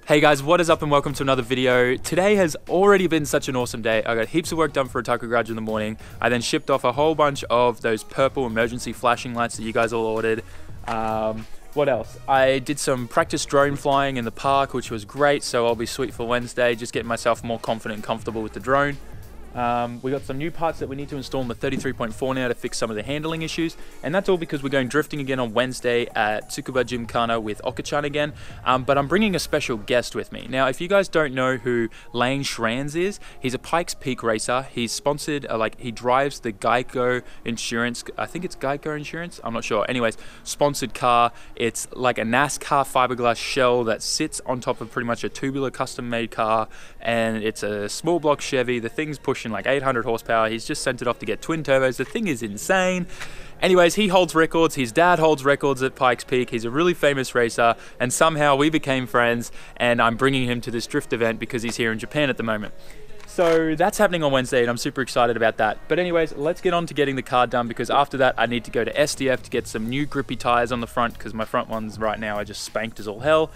Hey guys, what is up and welcome to another video. Today has already been such an awesome day. I got heaps of work done for Otaku Garage in the morning. I then shipped off a whole bunch of those purple emergency flashing lights that you guys all ordered. What else? I did some practice drone flying in the park, which was great, so I'll be sweet for Wednesday, just getting myself more confident and comfortable with the drone. We got some new parts that we need to install in the 33.4 now to fix some of the handling issues, and that's all because we're going drifting again on Wednesday at Tsukuba Gymkhana with Oka-chan again, but I'm bringing a special guest with me. Now, if you guys don't know who Lane Schranz is, he's a Pikes Peak racer. He's sponsored, he drives the Geico Insurance, I think it's Geico Insurance, I'm not sure. Anyways, sponsored car. It's like a NASCAR fiberglass shell that sits on top of pretty much a tubular custom-made car, and it's a small block Chevy. The thing's pushing like 800 horsepower. He's just sent it off to get twin turbos. The thing is insane. Anyways, he holds records. His dad holds records at Pikes Peak. He's a really famous racer, and somehow we became friends, and I'm bringing him to this drift event because he's here in Japan at the moment. So that's happening on Wednesday, and I'm super excited about that. But anyways, let's get on to getting the car done, because after that I need to go to SDF to get some new grippy tires on the front, because my front ones right now are just spanked as all hell.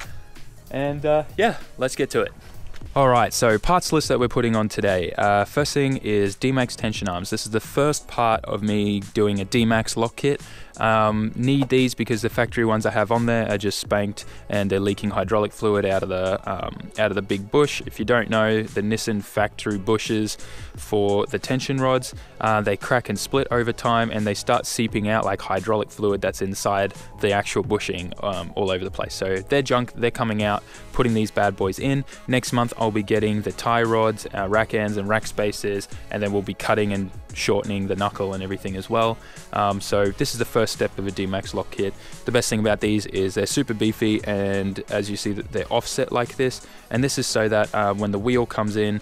And yeah, let's get to it. Alright, so parts list that we're putting on today. First thing is D-Max tension arms. This is the first part of me doing a D-Max lock kit. Need these because the factory ones I have on there are just spanked and they're leaking hydraulic fluid out of the big bush. If you don't know, the Nissan factory bushes for the tension rods, they crack and split over time, and they start seeping out like hydraulic fluid that's inside the actual bushing all over the place. So they're junk, they're coming out, putting these bad boys in. Next month I'll be getting the tie rods, rack ends and rack spacers, and then we'll be cutting and shortening the knuckle and everything as well. So this is the first step of a D-Max lock kit. The best thing about these is they're super beefy, and as you see that they're offset like this, and this is so that when the wheel comes in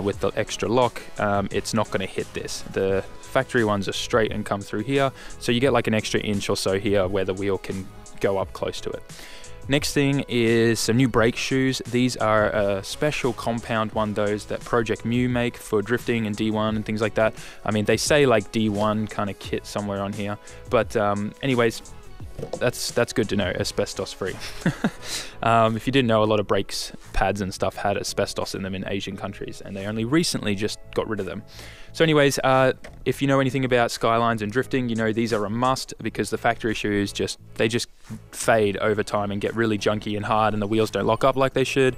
with the extra lock, it's not going to hit this. The factory ones are straight and come through here, so you get like an extra inch or so here where the wheel can go up close to it. Next thing is some new brake shoes. These are a special compound one, those that Project Mu make for drifting and D1 and things like that. I mean, they say like D1 kind of kit somewhere on here, but anyways, that's good to know, asbestos free. If you didn't know, a lot of brakes pads and stuff had asbestos in them in Asian countries, and they only recently just got rid of them. So anyways, if you know anything about Skylines and drifting, you know these are a must, because the factory shoes just fade over time and get really junky and hard, and the wheels don't lock up like they should.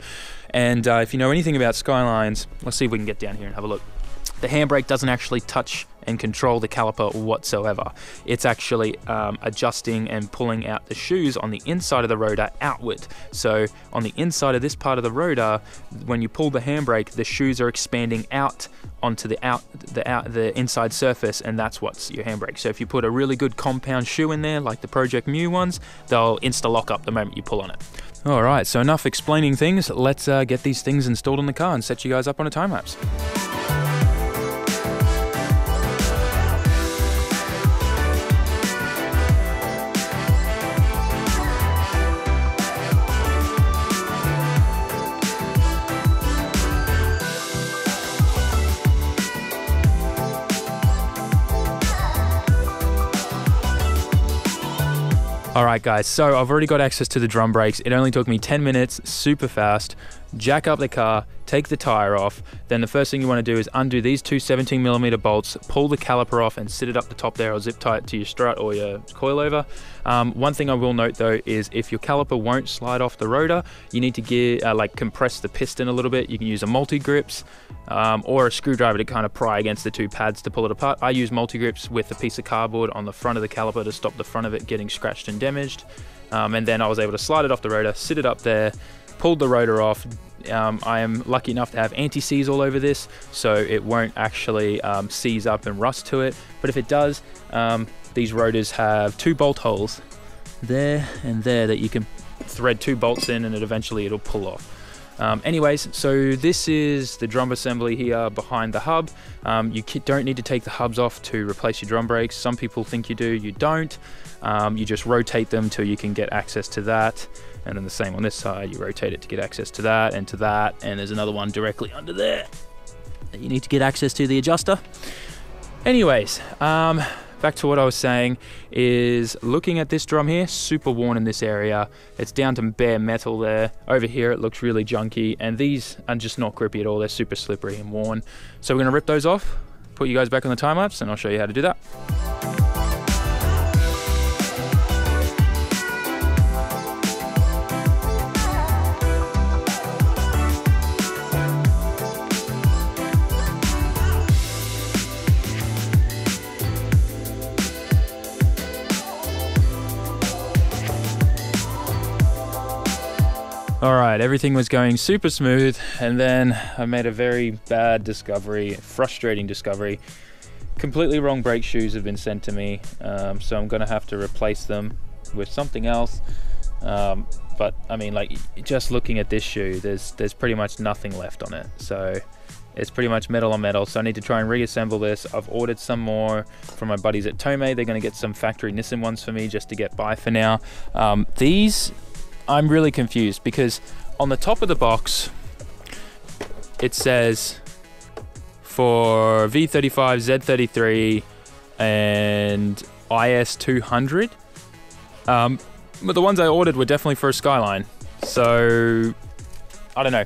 And if you know anything about Skylines, let's see if we can get down here and have a look. The handbrake doesn't actually touch and control the caliper whatsoever. It's actually adjusting and pulling out the shoes on the inside of the rotor outward. So on the inside of this part of the rotor, when you pull the handbrake, the shoes are expanding out onto the inside surface, and that's what's your handbrake. So if you put a really good compound shoe in there, like the Project Mu ones, they'll insta-lock up the moment you pull on it. Alright, so enough explaining things. Let's get these things installed in the car and set you guys up on a time lapse. Alright guys, so I've already got access to the drum brakes. It only took me 10 minutes, super fast. Jack up the car, take the tire off, then the first thing you want to do is undo these two 17mm bolts, pull the caliper off and sit it up the top there, or zip tie it to your strut or your coilover. One thing I will note though is if your caliper won't slide off the rotor, you need to compress the piston a little bit. You can use a multi-grips or a screwdriver to kind of pry against the two pads to pull it apart. I use multi-grips with a piece of cardboard on the front of the caliper to stop the front of it getting scratched and damaged. And then I was able to slide it off the rotor, sit it up there, pulled the rotor off. I am lucky enough to have anti-seize all over this, so it won't actually seize up and rust to it. But if it does, these rotors have two bolt holes there and there that you can thread two bolts in, and it'll pull off. Anyways, so this is the drum assembly here behind the hub. You don't need to take the hubs off to replace your drum brakes. Some people think you do, you don't. You just rotate them till you can get access to that. And then the same on this side, you rotate it to get access to that, and there's another one directly under there that you need to get access to the adjuster. Anyways, back to what I was saying, is looking at this drum here, super worn in this area. It's down to bare metal there. Over here it looks really junky, and these are just not grippy at all. They're super slippery and worn. So we're gonna rip those off, put you guys back on the time lapse, and I'll show you how to do that. All right, everything was going super smooth, and then I made a very bad discovery, frustrating discovery. Completely wrong brake shoes have been sent to me, so I'm gonna have to replace them with something else. But I mean, like, just looking at this shoe, there's pretty much nothing left on it. So it's pretty much metal on metal. So I need to try and reassemble this. I've ordered some more from my buddies at Tomei. They're gonna get some factory Nissan ones for me just to get by for now. These, I'm really confused because on the top of the box, it says for V35, Z33, and IS200. But the ones I ordered were definitely for a Skyline. So I don't know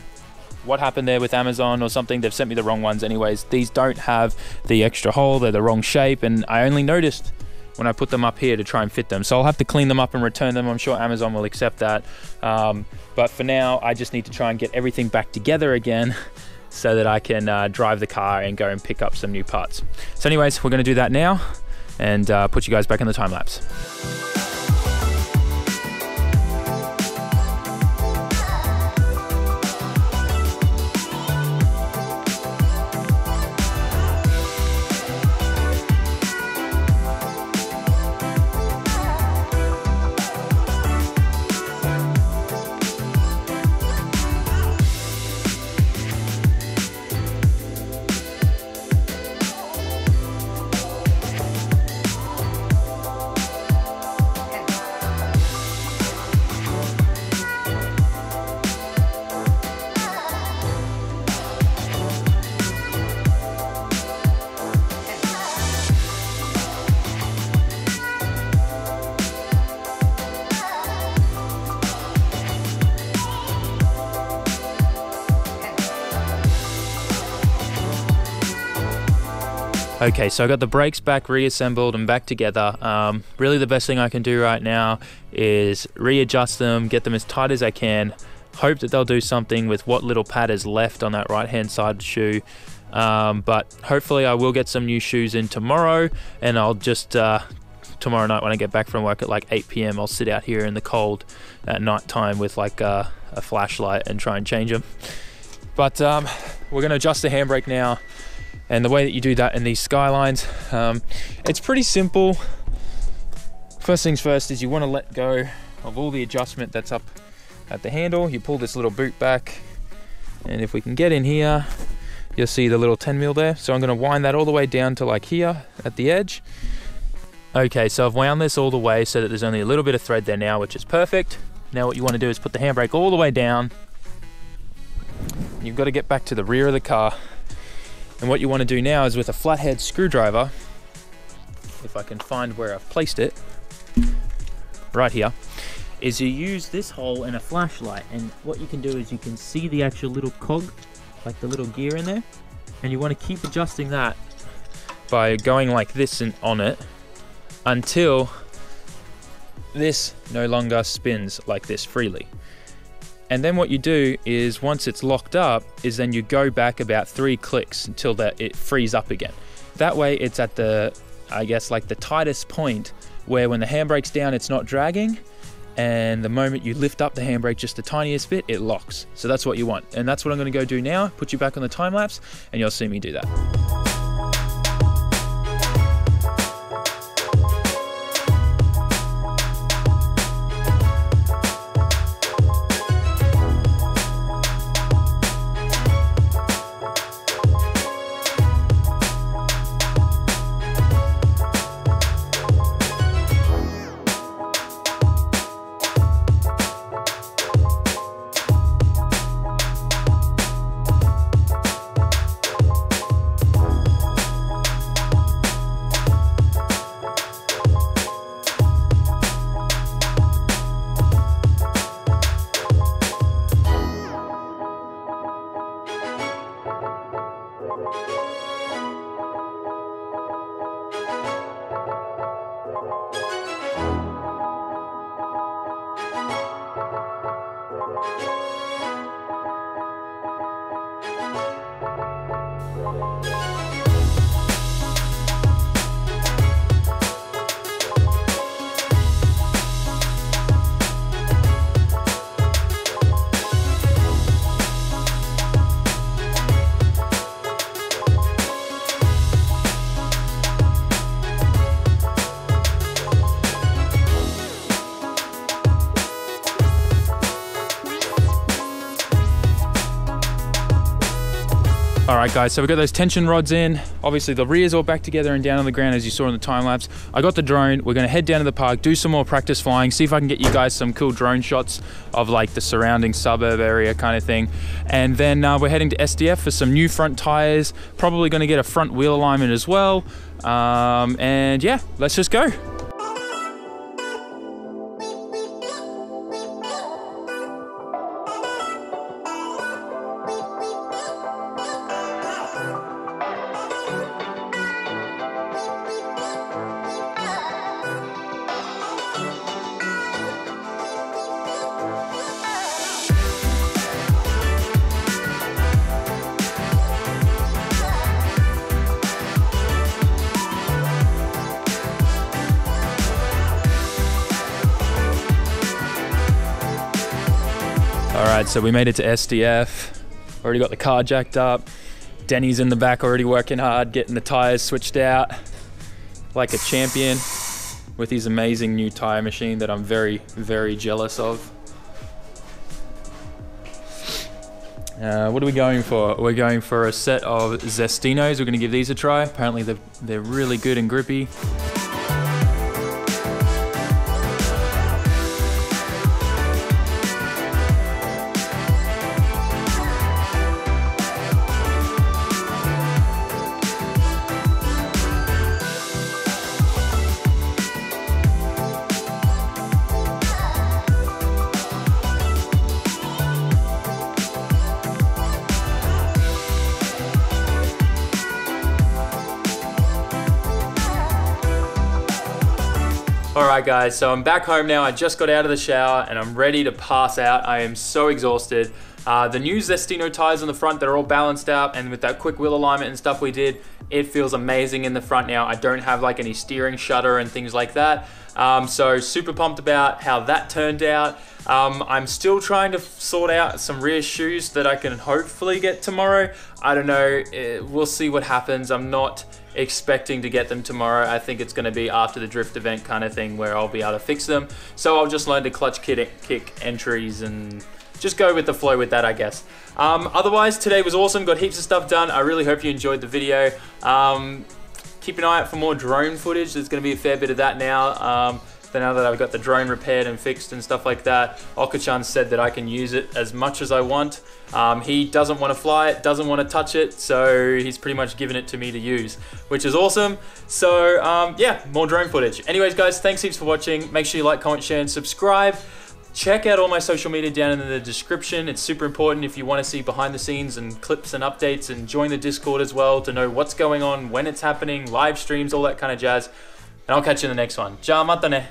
what happened there with Amazon or something. They've sent me the wrong ones anyways. These don't have the extra hole. They're the wrong shape, and I only noticed when I put them up here to try and fit them. So I'll have to clean them up and return them. I'm sure Amazon will accept that. But for now, I just need to try and get everything back together again so that I can drive the car and go and pick up some new parts. So anyways, we're gonna do that now and put you guys back in the time lapse. Okay, so I got the brakes back reassembled and back together. Really the best thing I can do right now is readjust them, get them as tight as I can, hope that they'll do something with what little pad is left on that right hand side shoe. But hopefully I will get some new shoes in tomorrow, and I'll just tomorrow night when I get back from work at like 8 PM, I'll sit out here in the cold at night time with like a flashlight and try and change them. But we're gonna adjust the handbrake now. And the way that you do that in these Skylines, it's pretty simple. First things first is you want to let go of all the adjustment that's up at the handle. You pull this little boot back, and if we can get in here, you'll see the little 10 mil there. So I'm going to wind that all the way down to like here at the edge. Okay, so I've wound this all the way so that there's only a little bit of thread there now, which is perfect. Now what you want to do is put the handbrake all the way down. You've got to get back to the rear of the car. And what you want to do now is with a flathead screwdriver, if I can find where I've placed it, right here, is you use this hole in a flashlight, and what you can do is you can see the actual little cog, like the little gear in there, and you want to keep adjusting that by going like this and on it until this no longer spins like this freely. And then what you do is once it's locked up is then you go back about 3 clicks until that it frees up again. That way it's at the, I guess, like the tightest point where when the handbrake's down it's not dragging, and the moment you lift up the handbrake just the tiniest bit, it locks. So that's what you want. And that's what I'm gonna go do now, put you back on the time lapse, and you'll see me do that. All right guys, so we got those tension rods in. Obviously the rear's all back together and down on the ground as you saw in the time lapse. I got the drone. We're gonna head down to the park, do some more practice flying, see if I can get you guys some cool drone shots of like the surrounding suburb area kind of thing. And then we're heading to SDF for some new front tires. Probably gonna get a front wheel alignment as well. And yeah, let's just go. Alright, so we made it to SDF. Already got the car jacked up. Denny's in the back already working hard, getting the tires switched out like a champion with his amazing new tire machine that I'm very, very jealous of. What are we going for? We're going for a set of Zestinos. We're going to give these a try. Apparently they're really good and grippy. Alright guys, so I'm back home now. I just got out of the shower and I'm ready to pass out. I am so exhausted. The new Zestino tires on the front, they're all balanced out, and with that quick wheel alignment and stuff we did, it feels amazing in the front now. I don't have like any steering shutter and things like that. So super pumped about how that turned out. I'm still trying to sort out some rear shoes that I can hopefully get tomorrow. I don't know, we'll see what happens. I'm not expecting to get them tomorrow. I think it's going to be after the drift event kind of thing where I'll be able to fix them. So I'll just learn to clutch kick entries and just go with the flow with that, I guess. Otherwise, today was awesome. Got heaps of stuff done. I really hope you enjoyed the video. Keep an eye out for more drone footage. There's going to be a fair bit of that now. Now that I've got the drone repaired and fixed and stuff like that, Okachan said that I can use it as much as I want. He doesn't want to fly it, doesn't want to touch it, so he's pretty much given it to me to use, which is awesome. So yeah, more drone footage. Anyways guys, thanks heaps for watching. Make sure you like, comment, share, and subscribe. Check out all my social media down in the description. It's super important if you want to see behind the scenes and clips and updates, and join the Discord as well to know what's going on, when it's happening, live streams, all that kind of jazz. And I'll catch you in the next one. Ciao, mata ne.